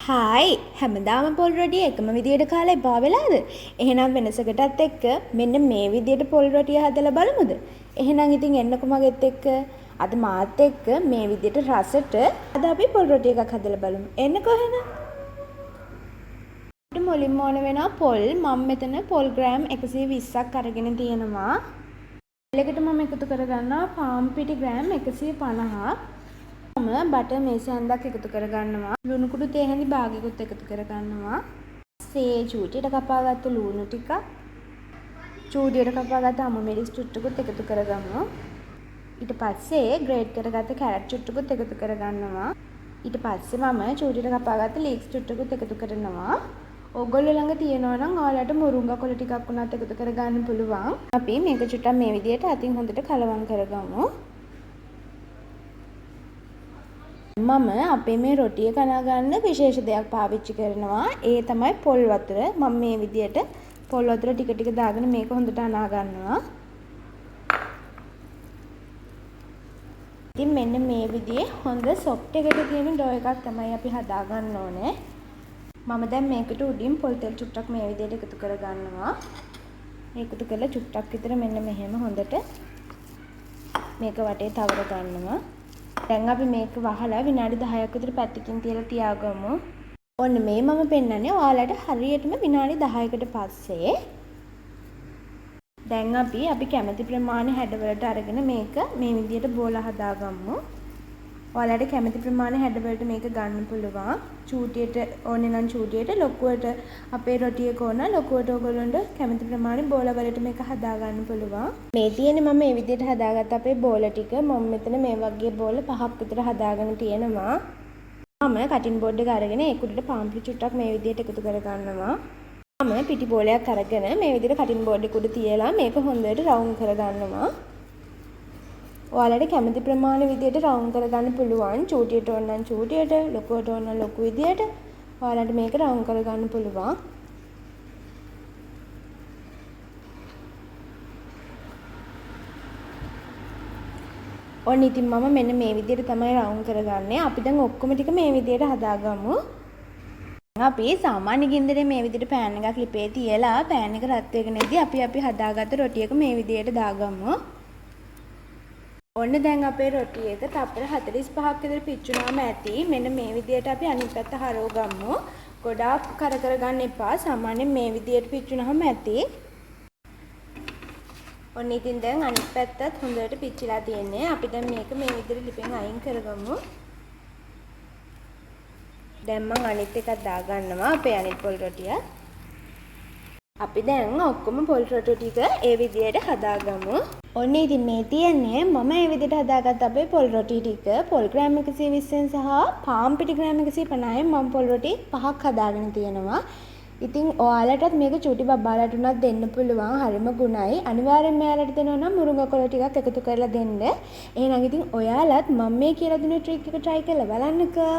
Hi හැමදාම පොල් රොටිය එකම විදියට කාලා එපා වෙලාද? එහෙනම් වෙනසකටත් එක්ක මෙන්න මේ විදියට පොල් රොටිය හදලා බලමුද? එහෙනම් ඉතින් එන්නකො මගෙත් එක්ක. අද මාත් එක්ක මේ විදියට රසට අද අපි පොල් රොටි එකක් හදලා බලමු. එන්නකො එහෙනම්. මුලින්ම ඕන වෙනවා පොල්. මම මෙතන පොල් ග්‍රෑම් 120ක් අරගෙන තියෙනවා. එලකට මම එකතු කරගන්නවා පාන් පිටි ග්‍රෑම් 150ක්. බටර් මේසි හැන්දක් එකතු කරගන්නවා. ලුණු කුඩු තේ හැඳි භාගයකට එකතු කරගන්නවා. සේ චූටියට කපාගත්ත ලුණු ටික, චූටියට කපාගත්ත අමු මිරිස් චුට්ටකුත් එකතු කරගමු. ඊට පස්සේ ග්‍රේට් කරගත්ත කැරට් චුට්ටකුත් එකතු කරගන්නවා. ඊට පස්සේ මම චූටියට කපාගත්ත ලීක්ස් චුට්ටකුත් එකතු කරනවා. ඕගොල්ලෝ ළඟ තියෙනවා නම් ඔයාලට මුරුංගා කොළ ටිකක් වුණත් එකතු කරගන්න පුළුවන්. අපි මේක චුට්ටක් මේ විදිහට අතින් හොඳට කලවම් කරගමු. මම අපේ මේ රොටිය කනා ගන්න විශේෂ දෙයක් පාවිච්චි කරනවා. ඒ තමයි පොල් වතුර. මම මේ විදියට පොල් වතුර ටික ටික දාගෙන මේක හොඳට අනා ගන්නවා. ඉතින් මෙන්න මේ විදිහේ හොඳ සොෆ්ට් එකට තියෙන ඩෝ එකක් තමයි අපි හදා ගන්න ඕනේ. මම දැන් මේකට උඩින් පොල් තෙල් චුට්ටක් මේ විදියට එකතු කර ගන්නවා. එකතු කරලා චුට්ටක් විතර මෙන්න මෙහෙම හොඳට මේක වටේ තවර ගන්නවා. දැන් අපි මේක වහලා විනාඩි 10ක් විතර පැත්තකින් තියලා තියාගමු. ඔන්න මේ මම පෙන්නන්නේ ඔයාලට හරියටම විනාඩි 10කට පස්සේ. දැන් අපි කැමති ප්‍රමාණය හැඩවලට අරගෙන මේක මේ විදියට බෝල හදාගමු. ඔයාලට කැමති ප්‍රමාණය හැඩවලට මේක ගන්න පුළුවන්. චූටියට ඕනේ නම් චූටියට, ලොකුවට අපේ රොටියක ඕන ලොකුවට ඔයගොල්ලන්ට කැමති ප්‍රමාණය බෝල වලට මේක හදා ගන්න පුළුවන්. මේ තියෙන්නේ මම මේ විදියට හදාගත්ත අපේ බෝල ටික. මම මෙතන මේ වගේ බෝල 5ක් විතර හදාගෙන තියෙනවා. මම කටින් බෝඩ් එක අරගෙන ඒක උඩට පාම්ප්ලි චුට්ටක් මේ විදියට එකතු කරගන්නවා. මම පිටි බෝලයක් අරගෙන මේ විදියට කටින් බෝඩ් එක උඩ තියලා මේක හොඳට රවුම් කරගන්නවා. ඔයාලට කැමති ප්‍රමාණය විදියට රවුම් කරගන්න පුළුවන්. චූටියට ඕන නම් චූටියට, ලොකුවට ඕන නම් ලොකු විදියට ඔයාලට මේක රවුම් කරගන්න පුළුවන්. ඔන්න ඉතින් මම මෙන්න මේ විදියට තමයි රවුම් කරගන්නේ. අපි දැන් ඔක්කොම ටික මේ විදියට හදාගමු. අපි සාමාන්‍ය ගින්දරේ මේ විදියට පෑන් එකක් ලිපේ තියලා පෑන් එක රත් වෙගෙනදී අපි හදාගත්ත රොටි එක මේ විදියට දාගමු. ඔන්න දැන් අපේ රොටි එක තප්පර 45ක් විතර පිච්චුනාම ඇති. මෙන්න මේ විදියට අපි අනිත් පැත්ත හරව ගමු. ගොඩාක් කර ගන්න එපා. සාමාන්‍යයෙන් මේ විදියට පිච්චුනහම ඇති. ඔන්න ඉතින් දැන් අනිත් පැත්තත් හොඳට පිච්චිලා තියෙන්නේ. අපි දැන් මේක මේ විදියට ලිපෙන් අයින් කරගමු. දැන් මම අනිත් එකක් දාගන්නවා අපේ අනිත් පොල් රොටිය. අපි දැන් ඔක්කොම පොල් රොටි ටික ඒ විදියට හදාගමු. ඔන්න ඉතින් මේ තියෙන්නේ මම මේ විදියට හදාගත්ත අපේ පොල් රොටි ටික. පොල් ග්‍රෑම් 120න් සහ පාන් පිටි ග්‍රෑම් 150න් මම පොල් රොටි 5ක් හදාගෙන තියෙනවා. ඉතින් ඔයාලටත් මේක චූටි බබාලට උනත් දෙන්න පුළුවන්. හරිම ගුණයි. අනිවාර්යෙන්ම ඔයාලට දෙනවා නම් මුරුංගා කොළ ටිකක් එකතු කරලා දෙන්න. එහෙනම් ඉතින් ඔයාලත් මම මේ කියලා දුන්න ට්‍රික් එක try කරලා බලන්නකෝ.